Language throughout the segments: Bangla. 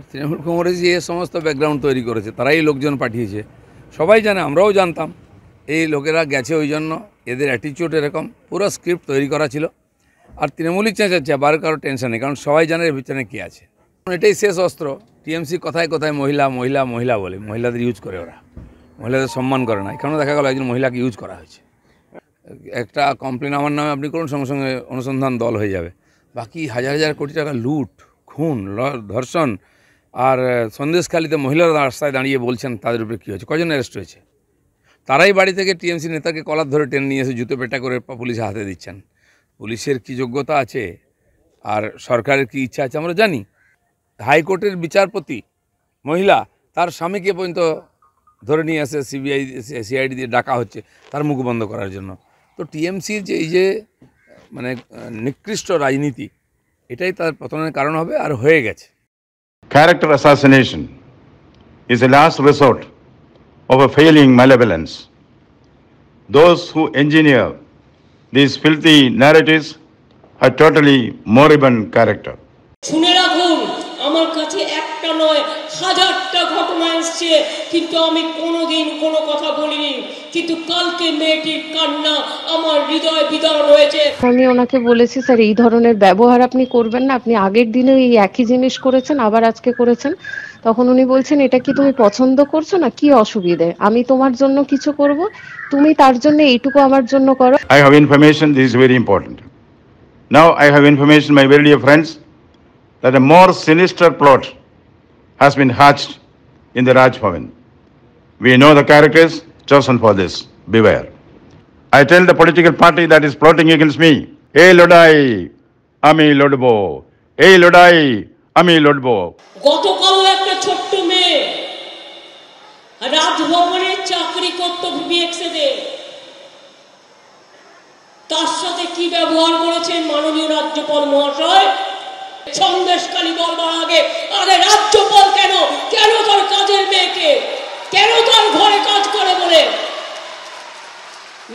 তৃণমূল কংগ্রেস যে সমস্ত ব্যাকগ্রাউন্ড তৈরি করেছে তারাই লোকজন পাঠিয়েছে, সবাই জানে, আমরাও জানতাম। এই লোকেরা গেছে ওই জন্য, এদের অ্যাটিচিউড এরকম, পুরো স্ক্রিপ্ট তৈরি করা ছিল। আর তৃণমূলই চেঁচাচ্ছে, আবার কারো টেনশন নেই, কারণ সবাই জানে এর ভিতরে কী আছে। এটাই শেষ অস্ত্র। টিএমসি কথায় কথায় মহিলা মহিলা মহিলা বলে, মহিলাদের ইউজ করে ওরা, মহিলাদের সম্মান করে না। এখানেও দেখা গেল একজন মহিলাকে ইউজ করা হয়েছে। একটা কমপ্লেন আমার নামে আপনি করুন, সঙ্গে সঙ্গে অনুসন্ধান দল হয়ে যাবে। বাকি হাজার হাজার কোটি টাকা লুট, খুন, ধর্ষণ, আর সন্দেশখালিতে মহিলারা রাস্তায় দাঁড়িয়ে বলছেন তাদের উপরে কী হয়েছে, কজন অ্যারেস্ট হয়েছে। তারাই বাড়ি থেকে টিএমসি নেতাকে কলার ধরে টেনে নিয়ে এসে জুতো পেটা করে পুলিশে হাতে দিচ্ছেন। পুলিশের কি যোগ্যতা আছে আর সরকারের কি ইচ্ছা আছে আমরা জানি। হাইকোর্টের বিচারপতি মহিলা, তার স্বামীকে পর্যন্ত ধরে নিয়ে আসে সিবিআই সিআইডি দিয়ে ডাকা হচ্ছে তার মুখ বন্ধ করার জন্য। তো টিএমসির যে এই যে মানে নিকৃষ্ট রাজনীতি, এটাই তার পতনের কারণ হবে, আর হয়ে গেছে। Character assassination is a last resort of a failing malevolence. Those who engineer these filthy narratives are totally moribund character. শুনে রাখুন, আমার কাছে একটা নয় হাজারটা ঘটনা এসছে, কিন্তু আমি কোনোদিন কোনো কথা বলিনি। কিন্তু কালকে মেয়েটির কান্না আমার হৃদয় বিদারণ হয়েছে। আমি ওনাকে বলেছি, স্যার এই ধরনের ব্যবহার আপনি করবেন না, আপনি আগের দিনেও এই একই জিনিস করেছেন, আবার আজকে করেছেন। তখন উনি বলছেন, এটা কি তুমি পছন্দ করছো না, কি অসুবিধে, আমি তোমার জন্য কিছু করব, তুমি তার জন্য এইটুকু আমার জন্য করো। I have information, this is very important. Now I have information, my very dear friends, that a more sinister plot has been hatched in the Raj Bhavan. We know the characters chosen for this. Beware. I tell the political party that is plotting against me, hey Lodai, ami Lodbo. Hey Lodai, ami Lodbo. গতকাল একটা ছোট্ট মেয়ে রাজভবনে চাকরি করত বিবিএক্সে, তার সাথে কি ব্যবহার করেছেন মাননীয় রাজ্যপাল মহাশয়। সন্দেশখালী বলবার আগে, আরে রাজ্যপাল কেন কেন তার কাজের মেয়েকে, কেন তার ঘরে কাজ করে বলে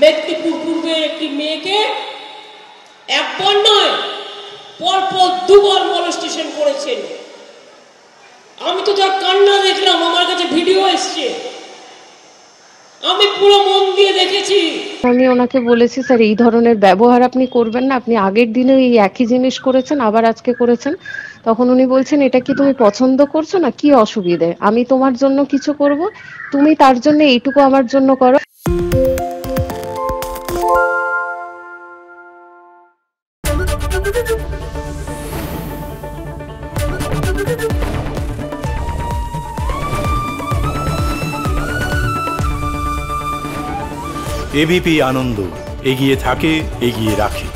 মেদিনীপুর পূর্বের একটি মেয়েকে একবার নয় পরপর দুবার মলেস্টেশন করেছেন। আমি তো তার কান্না দেখলাম, আমার কাছে ভিডিও এসছে, আমি পুরো মন দিয়ে দেখেছি। আমি ওনাকে বলেছি, স্যার এই ধরনের ব্যবহার আপনি করবেন না, আপনি আগের দিনেও এই একই জিনিস করেছেন, আবার আজকে করেছেন। তখন উনি বলছেন, এটা কি তুমি পছন্দ করছো না, কি অসুবিধে, আমি তোমার জন্য কিছু করব, তুমি তার জন্য এইটুকু আমার জন্য করো। এবিপি আনন্দ, এগিয়ে থাকে, এগিয়ে রাখে।